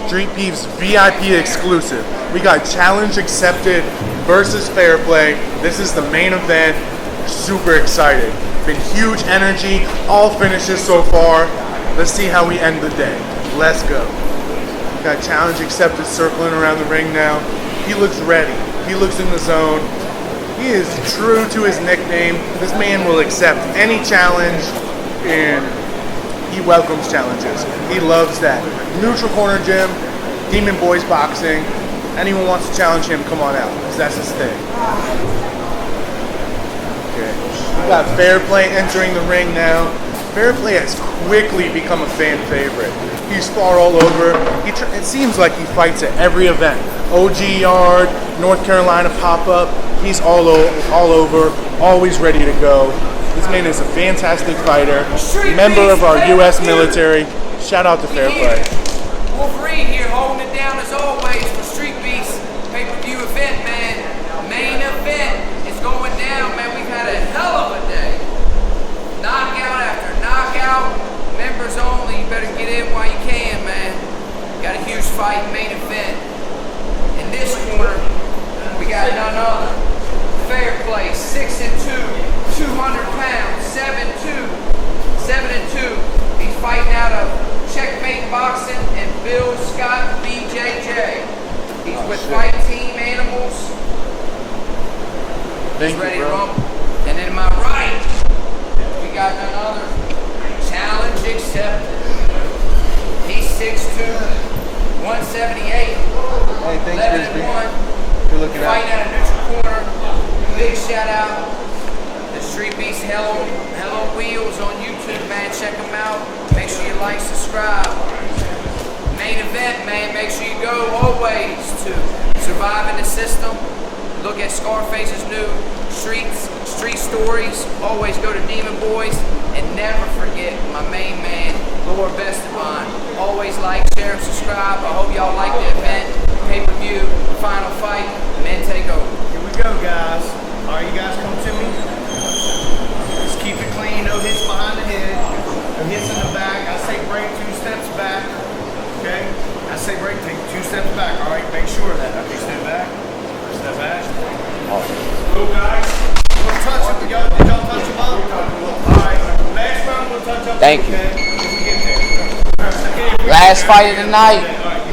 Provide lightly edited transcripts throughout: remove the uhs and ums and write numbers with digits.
Streetbeefs VIP exclusive. We got Challenge Accepted versus Fair Play. This is the main event. Super excited. Been huge energy, all finishes so far. Let's see how we end the day. Let's go. Got Challenge Accepted circling around the ring now. He looks ready. He looks in the zone. He is true to his nickname. This man will accept any challenge, and he welcomes challenges. He loves that. Neutral corner gym, Demon Boys boxing. Anyone wants to challenge him, come on out, because that's his thing. Okay. We got Fair Play entering the ring now. Fair Play has quickly become a fan favorite. He's far all over. It seems like he fights at every event. OG Yard, North Carolina pop-up. He's all over, always ready to go. This man is a fantastic fighter, member of our U.S. military. Shout out to Fair Play. Wolverine here holding it down as always for Streetbeefs pay-per-view event, man. Main event is going down, man. We've had a hell of a day. Knockout after knockout, members only. You better get in while you can, man. Got a huge fight, main event. In this corner, we got none other. Fair Play, 6'2", 200 pounds, 7'2", 7'2". He's fighting out of Checkmate Boxing and Bill Scott BJJ. He's with Fight Team Animals. He's ready to rumble. And then my right, we got none other. Challenge Accepted. He's 6'2", 178. Hey, thanks, 11-1. You're looking fighting out of neutral corner. Big shout out to Streetbeefs Hello Wheels on YouTube, man. Check them out. Make sure you like, subscribe. Main event, man. Make sure you go always to Surviving the System. Look at Scarface's new Street Stories. Always go to Demon Boys. And never forget my main man, Lord Besteban. Always like, share, and subscribe. I hope y'all like the event. Pay-per-view, final fight, men take over. Here we go, guys. All right, you guys come to me. Just keep it clean. No hits behind the head. No hits in the back. I say break 2 steps back. Okay? I say break, take 2 steps back. All right, make sure of that. Okay, step back. Step back. Go, guys. We'll touch up. Did y'all touch them up? All right. Last round, we'll touch up. Thank you. Okay? If we get there. Last fight of the night,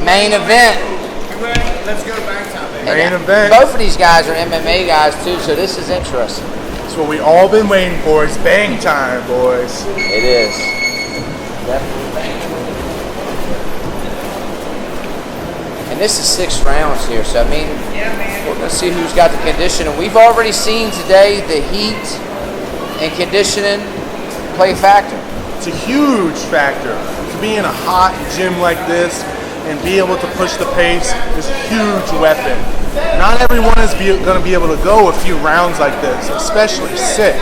main event. You ready? Let's go to bang time, baby. Main event. Both of these guys are MMA guys too, so this is interesting. That's what we all been waiting for. It's bang time, boys. It is. Definitely bang. And this is 6 rounds here, so I mean, we're going to see who's got the conditioning. We've already seen today the heat and conditioning play a factor. It's a huge factor. To be in a hot gym like this and be able to push the pace is a huge weapon. Not everyone is going to be able to go a few rounds like this, especially 6.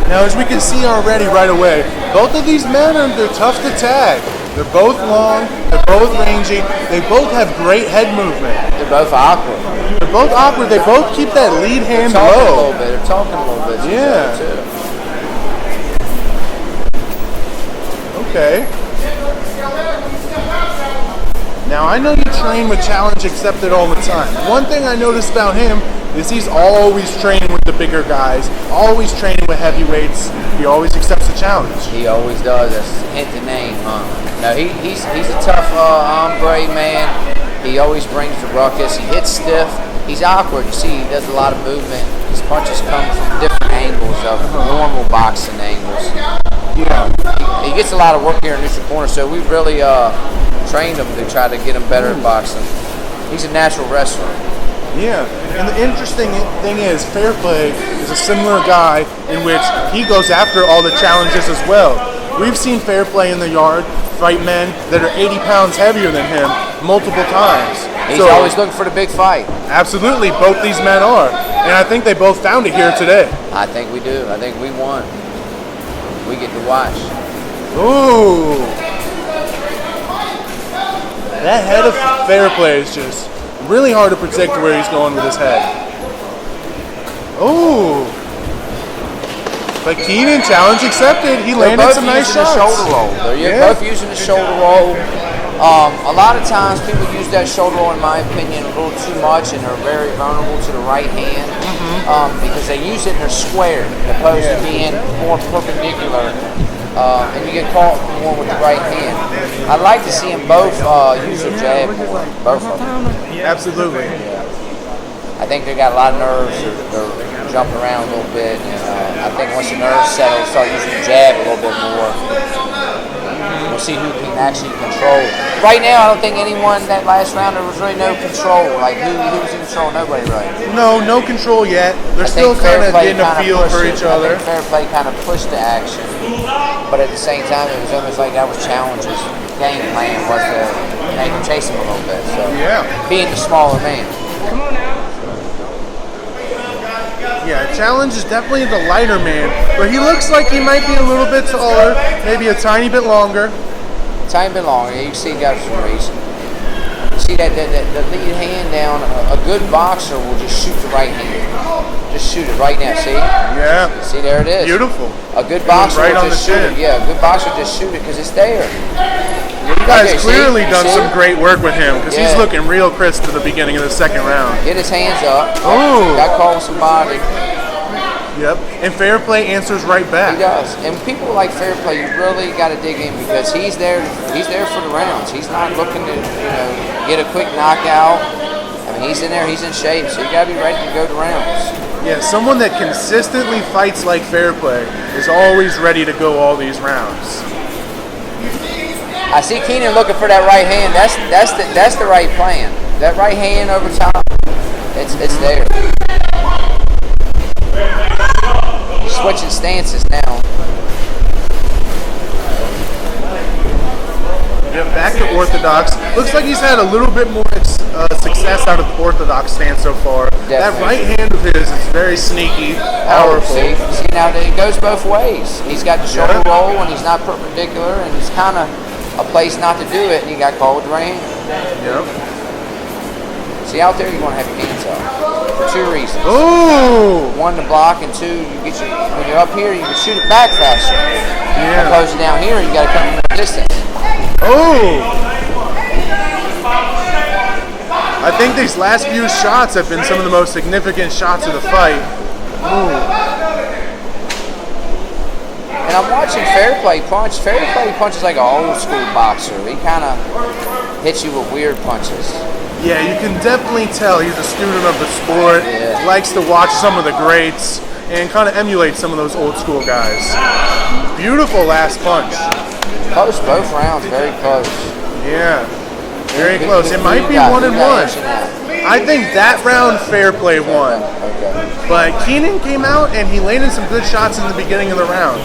Now, as we can see already right away, both of these men, they're tough to tag. They're both long, they're both rangy, they both have great head movement. They're both awkward. They're both awkward, they both keep that lead hand They're talking low. a little bit. They're talking a little bit. Yeah. Okay. Now, I know you train with Challenge Accepted all the time. One thing I noticed about him is he's always training with the bigger guys, always training with heavyweights. He always accepts the challenge. He always does. That's hint the name, huh? No, he's a tough hombre, man. He always brings the ruckus. He hits stiff. He's awkward. You see, he does a lot of movement. His punches come from different angles of normal boxing angles. Yeah. He gets a lot of work here in neutral corner, so we really trained him to try to get him better at boxing. He's a natural wrestler. Yeah, and the interesting thing is, Fair Play is a similar guy in which he goes after all the challenges as well. We've seen Fair Play in the yard fight men that are 80 pounds heavier than him multiple times. He's always looking for the big fight. Absolutely, both these men are. And I think they both found it here today. I think we do. I think we won. We get to watch. Ooh. That head of Fair Play is just really hard to predict where he's going with his head. Ooh. But Keenan, challenge accepted. He They're landed both some nice using shots. the shoulder roll. They're both using the shoulder roll. A lot of times people use that shoulder roll, in my opinion, a little too much, and they're very vulnerable to the right hand because they use it and they're square, opposed to being more perpendicular. And you get caught more with the right hand. I'd like to see them both use their jab more, both of them. Absolutely. I think they got a lot of nerves. They're jumping around a little bit, and I think once the nerves settle, start using the jab a little bit more. We'll see who can actually control. Right now, I don't think anyone that last round there was really no control. Like who was in control? Nobody really. No control yet. They're still kind of getting a feel for each other. I think Fair Play kind of pushed the action, but at the same time, it was almost like that was Challenge's game plan was to make him chase him a little bit. So being the smaller man. Come on now. Yeah, Challenge is definitely the lighter man, but he looks like he might be a little bit taller, maybe a tiny bit longer. Tiny bit longer. You can see he got some reason. You see that the lead hand down. A good boxer will just shoot the right hand. Just shoot it right now. See? Yeah. See, there it is. Beautiful. A good boxer right will on just the shoot chin. it. Yeah, a good boxer will just shoot it because it's there. You guys Okay, clearly see? done See? some great work with him because he's looking real crisp to the beginning of the second round. Get his hands up. Ooh. Got caught with some body. Yep. And Fair Play answers right back. He does. And people like Fair Play, you really got to dig in because he's there. He's there for the rounds. He's not looking to get a quick knockout. I mean, he's in there. He's in shape. So you got to be ready to go to rounds. Yeah, someone that consistently fights like Fair Play is always ready to go all these rounds. I see Keenan looking for that right hand. That's the right plan. That right hand over top. It's there. He's switching stances now. Yeah, back to orthodox. Looks like he's had a little bit more success out of the orthodox stance so far. Definitely. That right hand of his is very sneaky, powerful. See now it goes both ways. He's got the shoulder roll and he's not perpendicular, and it's kind of a place not to do it, and he got caught with the right hand. Yep. See, out there, you want to have your hands up for two reasons. Ooh! One, to block, and two, when you're up here, you can shoot it back faster. Yeah. Opposed to down here, you got to come from a distance. Oh! I think these last few shots have been some of the most significant shots of the fight. Ooh. And I'm watching Fair Play punch. Fair Play punches like an old school boxer. He kind of hits you with weird punches. Yeah, you can definitely tell he's a student of the sport. Yeah. Likes to watch some of the greats and kind of emulate some of those old school guys. Beautiful last punch. Close, both rounds, very close. Yeah, very close. It might be 1-1. I think that round Fair Play won. Okay. But Keenan came out and he landed some good shots in the beginning of the round.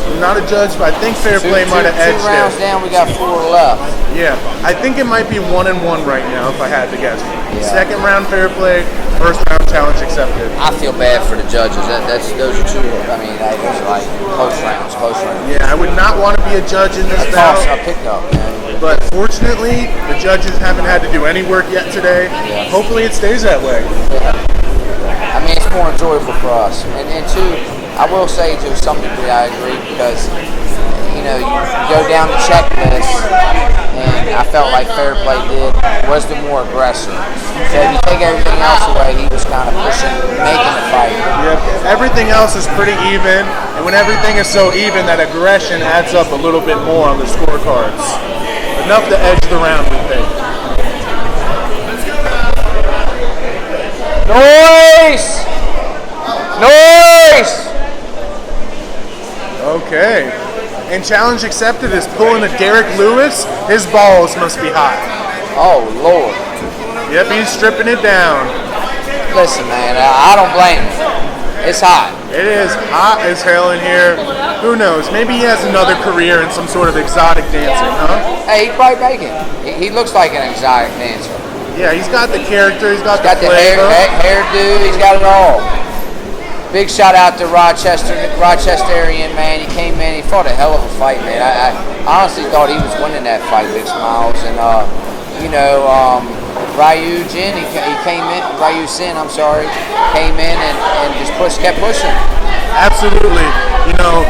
I'm not a judge, but I think Fair Play might have edged Two rounds it. down, we got 4 left. Yeah, I think it might be 1-1 right now if I had to guess. Yeah. Second round Fair Play, first round challenge accepted. I feel bad for the judges. Those are two. I mean, those are like close rounds. Yeah, I would not want to be a judge in this Toss, battle. I picked up, man. But fortunately, the judges haven't had to do any work yet today. Yeah. Hopefully it stays that way. I mean, it's more enjoyable for us. And two, I will say to some degree I agree because, you go down the checklist, and I felt like Fair Play was the more aggressor. So if you take everything else away, he was kind of pushing, making the fight. Yep. Everything else is pretty even, and when everything is so even, that aggression adds up a little bit more on the scorecards. Enough to edge the round, we think. Noise! Noise! Okay. And challenge accepted is pulling a Derek Lewis. His balls must be hot. Oh, Lord. Yep, he's stripping it down. Listen, man, I don't blame him. It's hot. It is hot as hell in here. Who knows? Maybe he has another career in some sort of exotic dancing, huh? Hey, he'd probably make it. He looks like an exotic dancer. Yeah, he's got the character, he's got Got the the flavor. hairdo, he's got it all. Big shout out to Rochesterian, man. He came in, he fought a hell of a fight, man. I honestly thought he was winning that fight, Big Smiles. And, Ryu Sin, I'm sorry, came in and just kept pushing. Absolutely. You know,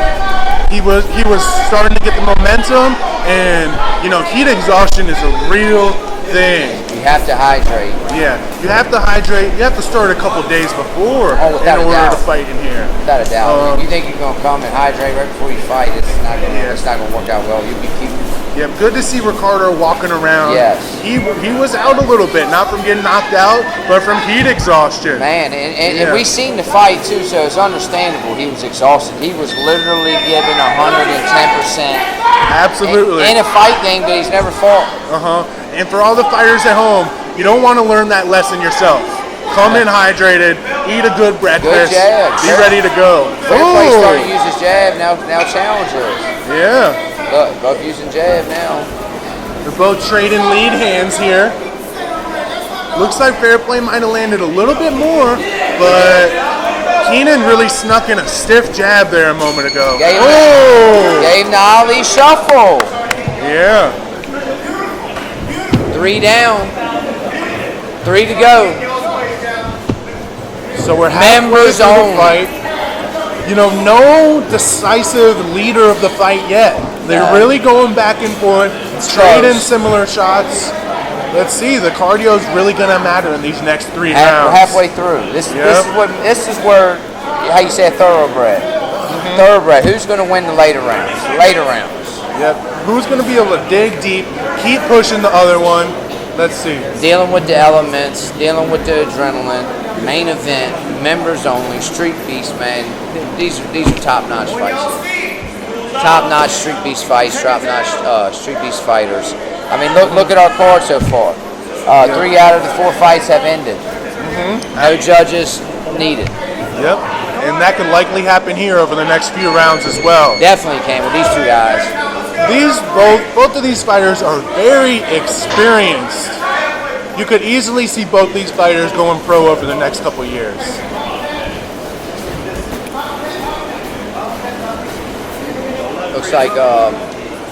he was starting to get the momentum, and you know, heat exhaustion is a real thing. You have to hydrate. Yeah, you have to hydrate. You have to start a couple days before in order to fight in here. Without a doubt. You think you're gonna come and hydrate right before you fight? It's not gonna work out well. You'll be keeping. Yeah, good to see Ricardo walking around. Yes. He was out a little bit, not from getting knocked out, but from heat exhaustion. Man, and we seen the fight too, so it's understandable. He was exhausted. He was literally giving 110%. Absolutely. In a fight game that he's never fought. And for all the fighters at home, you don't want to learn that lesson yourself. Come in hydrated, eat a good breakfast, be ready to go. Everybody started to use his jab, now challengers. Yeah. Look, both using jab now. They're both trading lead hands here. Looks like Fairplay might have landed a little bit more, but Keenan really snuck in a stiff jab there a moment ago. Gave him the Ali shuffle. Yeah. 3 down. 3 to go. So we're halfway through the fight. You know, no decisive leader of the fight yet. They're really going back and forth, trading similar shots. Let's see, the cardio is really going to matter in these next 3 rounds. We're halfway through. This is where, how you say, thoroughbred. Thoroughbred. Who's going to win the later rounds? Yep. Who's going to be able to dig deep, keep pushing the other one? Let's see. Dealing with the elements, dealing with the adrenaline, main event, members only, Streetbeefs, man. These are top-notch fights. Top-notch Streetbeefs fights, top-notch Streetbeefs fighters. I mean, look at our card so far. 3 out of the 4 fights have ended. No judges needed. Yep. And that could likely happen here over the next few rounds as well. Definitely can with these 2 guys. Both of these fighters are very experienced. You could easily see both these fighters going pro over the next couple years. Looks like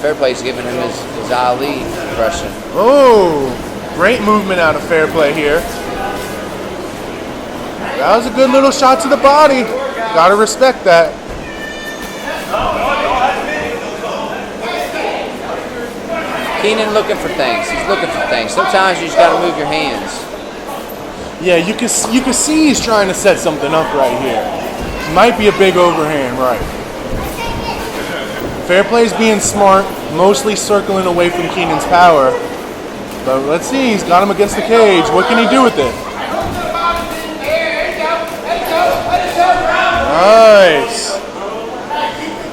Fairplay's giving him his Ali impression. Oh, great movement out of Fairplay here. That was a good little shot to the body. Gotta respect that. Keenan looking for things. He's looking for things. Sometimes you just got to move your hands. Yeah, you can see he's trying to set something up right here. Might be a big overhand, right. Fairplay's being smart, mostly circling away from Keenan's power. But let's see, he's got him against the cage. What can he do with it? Nice.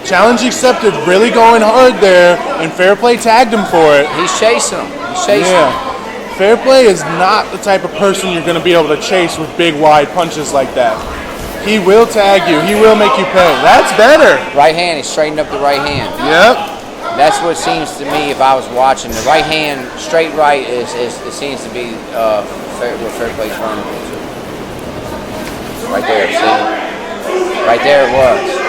Challenge accepted, really going hard there, and Fairplay tagged him for it. He's chasing him. Him. Fairplay is not the type of person you're going to be able to chase with big, wide punches like that. He will tag you. He will make you pay. That's better. Right hand. He straightened up the right hand. Yep. That's what it seems to me if I was watching. The right hand, straight right, it seems to be what Fairplay's running into. Right there, see? Right there it was.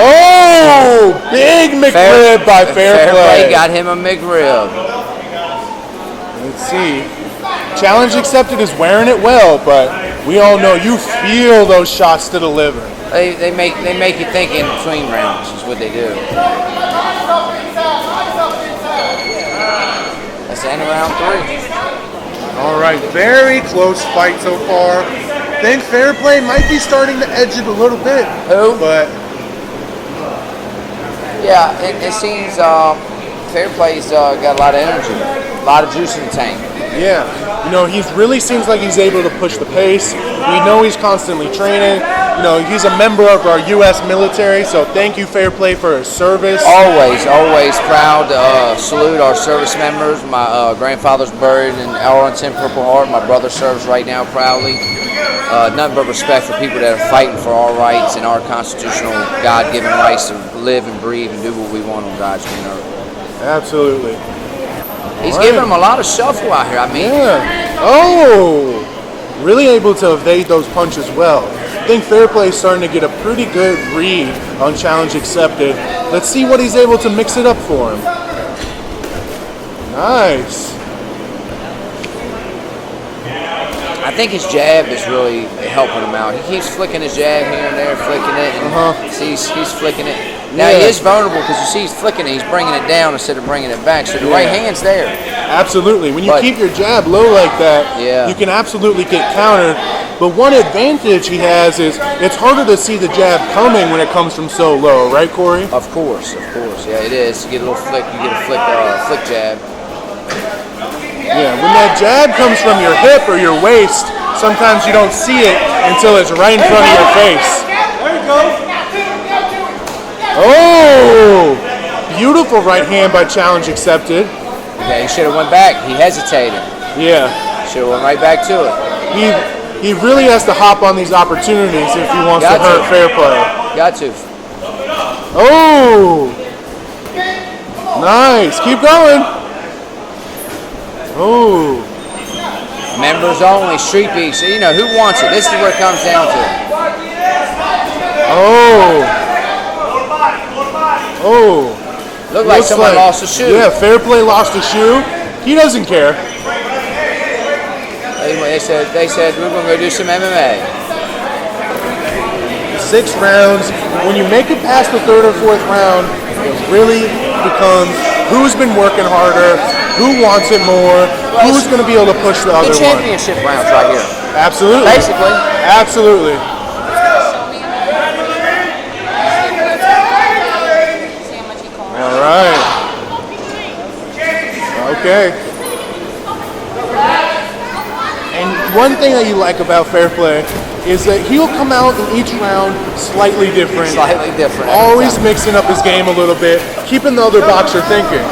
Oh, big McRib by Fairplay. Fairplay got him a McRib. Let's see. Challenge accepted is wearing it well, but we all know you feel those shots to the liver. They make you think in between rounds is what they do. That's the end of round 3. All right, very close fight so far. Think Fairplay might be starting to edge it a little bit. Who? But yeah, it seems Fairplay's got a lot of energy, a lot of juice in the tank. Yeah, you know, he really seems like he's able to push the pace. We know he's constantly training. You know, he's a member of our U.S. military, so thank you, Fairplay, for his service. Always proud to salute our service members. My grandfather's buried in Arlington, Purple Heart. My brother serves right now proudly. Nothing but respect for people that are fighting for our rights and our constitutional, God-given rights to live and breathe and do what we want on God's green earth. Absolutely. He's giving him a lot of shuffle out here. I mean, yeah. Oh, really able to evade those punches well. think FAIRPLAY is starting to get a pretty good read on challenge accepted. Let's see what he's able to mix it up for him. Nice. I think his jab is really helping him out. He keeps flicking his jab here and there, flicking it, and he's flicking it. Now he is vulnerable because you see he's flicking it. He's bringing it down instead of bringing it back. So the right hand's there. Absolutely. When you keep your jab low like that, you can absolutely get countered. But one advantage he has is it's harder to see the jab coming when it comes from so low, right, Corey? Of course. Yeah, it is. You get a little flick. You get a flick jab. Yeah, when that jab comes from your hip or your waist, sometimes you don't see it until it's right in front of your face. There you go. Oh! Beautiful right hand by challenge accepted. Yeah, he should have went back. He hesitated. Yeah. Should have went right back to it. He really has to hop on these opportunities if he wants to hurt FAIRPLAY. Got to. Oh! Nice. Keep going. Oh. Members only, Streetbeefs. You know, who wants it? This is where it comes down to. Looked like someone lost a shoe. Yeah, FAIRPLAY lost a shoe. He doesn't care. They said we're going to go do some MMA. 6 rounds. When you make it past the 3rd or 4th round, it really becomes who's been working harder, who wants it more, who's going to be able to push the other one. The championship rounds right here. Absolutely. Basically. Absolutely. All right. Okay. And one thing that you like about FAIRPLAY is that he'll come out in each round slightly different. Slightly different. Always mixing up his game a little bit, keeping the other boxer thinking.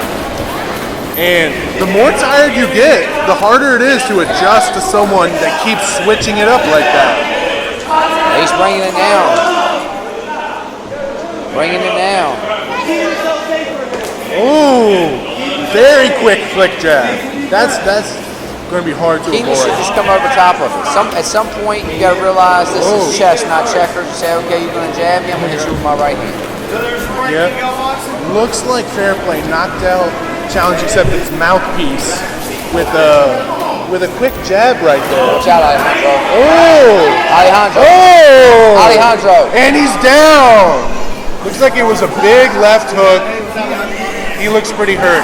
And the more tired you get, the harder it is to adjust to someone that keeps switching it up like that. He's bringing it down. Bringing it down. Ooh, very quick flick jab. That's going to be hard to Keenan avoid. should just come over top of it. At some point, you got to realize this is chess, not checkers. You say, okay, you're going to jab me, I'm going to hit you with my right hand. Yep. Looks like FAIRPLAY knocked out challenge accepted's mouthpiece with a quick jab right there. Watch out, Alejandro. Oh! Alejandro. And he's down. Looks like it was a big left hook. He looks pretty hurt.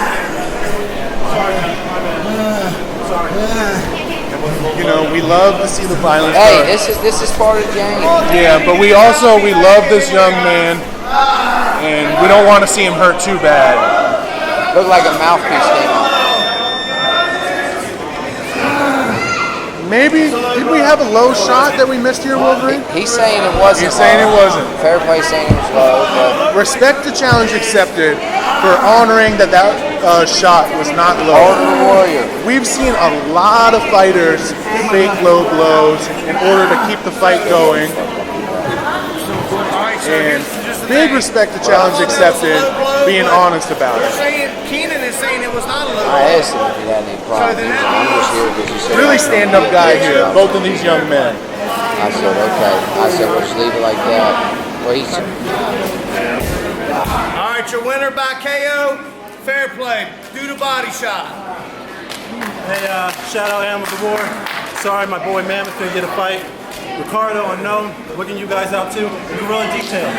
You know, we love to see the violence. Hey, this is part of the game. Yeah, but we love this young man, and we don't want to see him hurt too bad. Looked like a mouthpiece came off. Maybe, did we have a low shot that we missed here, Wolverine? He's saying it wasn't. He's saying it wasn't. FAIRPLAY saying it was low. But respect the challenge accepted for honoring that shot was not low. Order the warrior. We've seen a lot of fighters fake low blows in order to keep the fight going. And big respect to challenge accepted, being honest about it. Keenan is saying it was not a low. I asked him if he had any problems. I'm just here because he said Really stand-up guy here, both of these young men. I said, okay. I said, we'll just leave it like that. Well, he's... All right, your winner by KO, FAIRPLAY. Do the body shot. Hey, shout out Animal the War. Sorry, my boy Mammoth couldn't get a fight. Ricardo, unknown, looking you guys out too. Gorilla Detail.